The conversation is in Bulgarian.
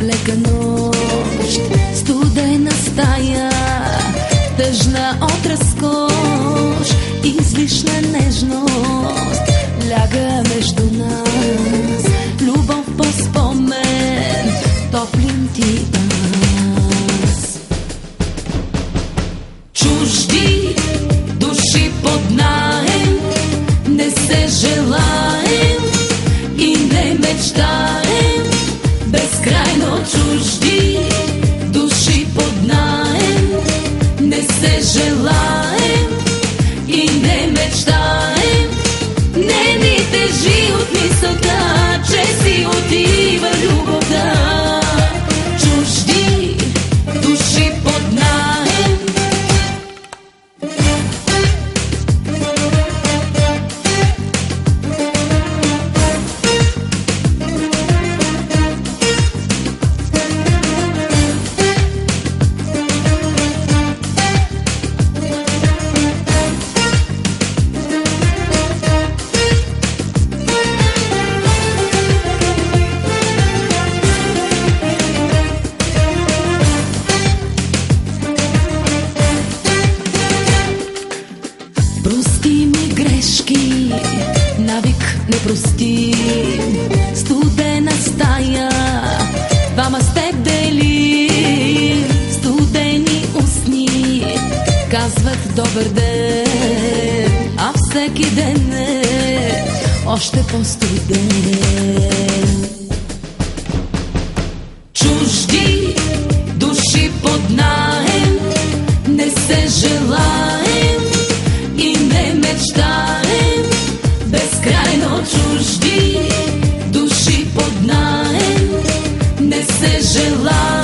лека нощ, студена стая, тъжна от разкош, излишна нежност ляга между нас. Любов по спомен, топлим ти аз. Чужди души под наем, не се желаем и не мечтаем. Безкрайно чужди души под наем, не се желаем и не мечтаем. Не ни тежи от мисълта, че си отива любовта. Чужди души под наем. Прости ми грешки, навик не прости. Студена стая, двама с теб дели. Студени устни казват добър ден, а всеки ден е още по-студен. Чужди души под наем, не се желаем и не мечтаем. Безкрайно чужди души под наем, не се желаем